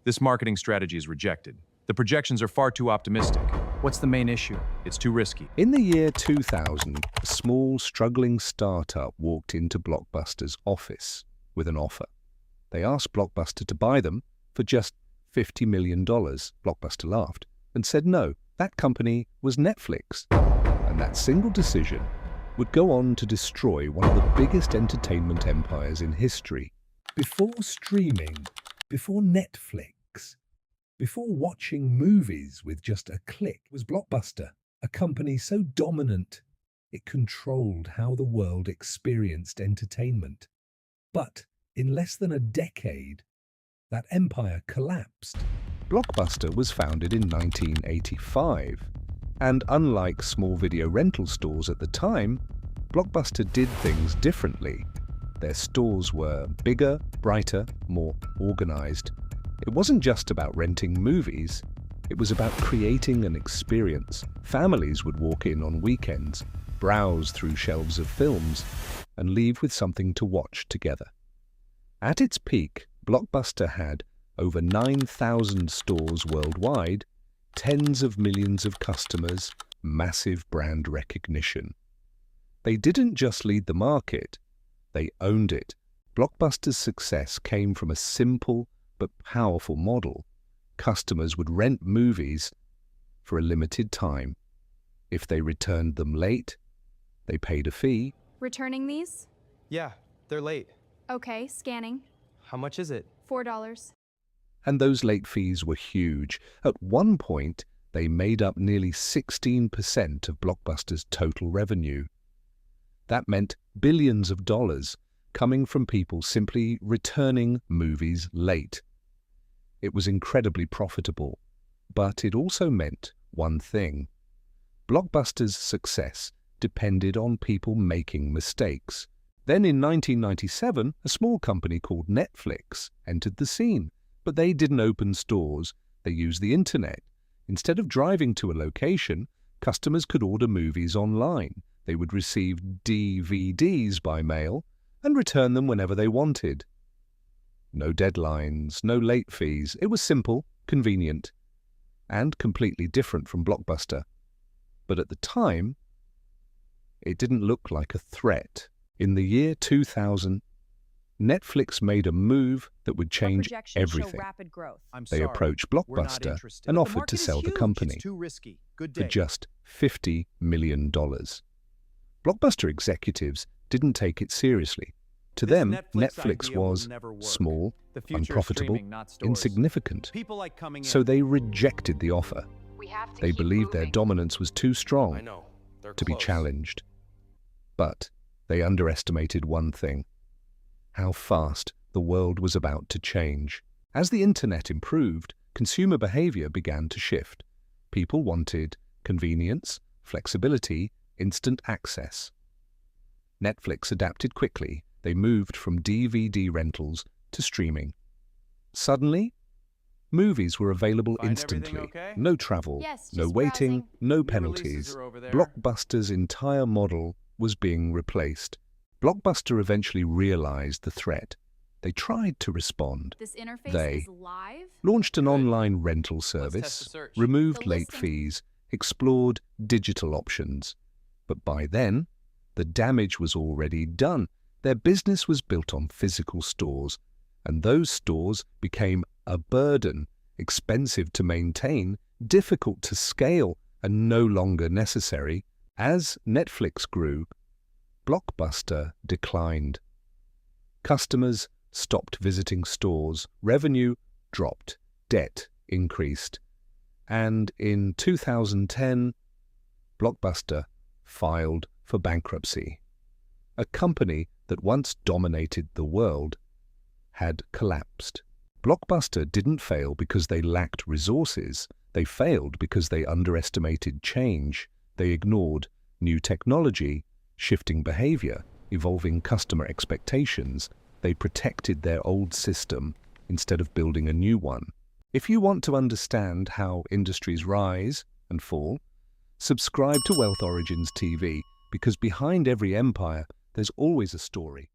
This marketing strategy is rejected. The projections are far too optimistic. What's the main issue? It's too risky. In the year 2000, a small, struggling startup walked into Blockbuster's office with an offer. They asked Blockbuster to buy them for just $50 million. Blockbuster laughed and said no. That company was Netflix. And that single decision would go on to destroy one of the biggest entertainment empires in history. Before streaming, before Netflix, before watching movies with just a click, was Blockbuster, a company so dominant it controlled how the world experienced entertainment. But in less than a decade, that empire collapsed. Blockbuster was founded in 1985, and unlike small video rental stores at the time, Blockbuster did things differently. Their stores were bigger, brighter, more organized. It wasn't just about renting movies, it was about creating an experience. Families would walk in on weekends, browse through shelves of films, and leave with something to watch together. At its peak, Blockbuster had over 9,000 stores worldwide, tens of millions of customers, massive brand recognition. They didn't just lead the market, they owned it. Blockbuster's success came from a simple but powerful model. Customers would rent movies for a limited time. If they returned them late, they paid a fee. Returning these? Yeah, they're late. Okay, scanning. How much is it? $4. And those late fees were huge. At one point, they made up nearly 16% of Blockbuster's total revenue. That meant billions of dollars coming from people simply returning movies late. It was incredibly profitable, but it also meant one thing. Blockbuster's success depended on people making mistakes. Then in 1997, a small company called Netflix entered the scene. But they didn't open stores, they used the internet. Instead of driving to a location, customers could order movies online. They would receive DVDs by mail and return them whenever they wanted. No deadlines, no late fees. It was simple, convenient, and completely different from Blockbuster. But at the time, it didn't look like a threat. In the year 2000, Netflix made a move that would change everything. They approached Blockbuster and offered to sell the company for just $50 million. Blockbuster executives didn't take it seriously. To them, Netflix was small, unprofitable, insignificant. So they rejected the offer. They believed their dominance was too strong to be challenged. But they underestimated one thing: how fast the world was about to change. As the internet improved, consumer behavior began to shift. People wanted convenience, flexibility, instant access. Netflix adapted quickly. They moved from DVD rentals to streaming. Suddenly, movies were available instantly. No travel, no waiting, no penalties. Blockbuster's entire model was being replaced. Blockbuster eventually realized the threat. They tried to respond. They launched an online rental service, removed late fees, explored digital options. But by then, the damage was already done. Their business was built on physical stores, and those stores became a burden, expensive to maintain, difficult to scale, and no longer necessary. As Netflix grew, Blockbuster declined. Customers stopped visiting stores, revenue dropped, debt increased. And in 2010, Blockbuster filed for bankruptcy. A company that once dominated the world had collapsed. Blockbuster didn't fail because they lacked resources. They failed because they underestimated change. They ignored new technology, shifting behavior, evolving customer expectations. They protected their old system instead of building a new one. If you want to understand how industries rise and fall, subscribe to Wealth Origins TV, because behind every empire, there's always a story.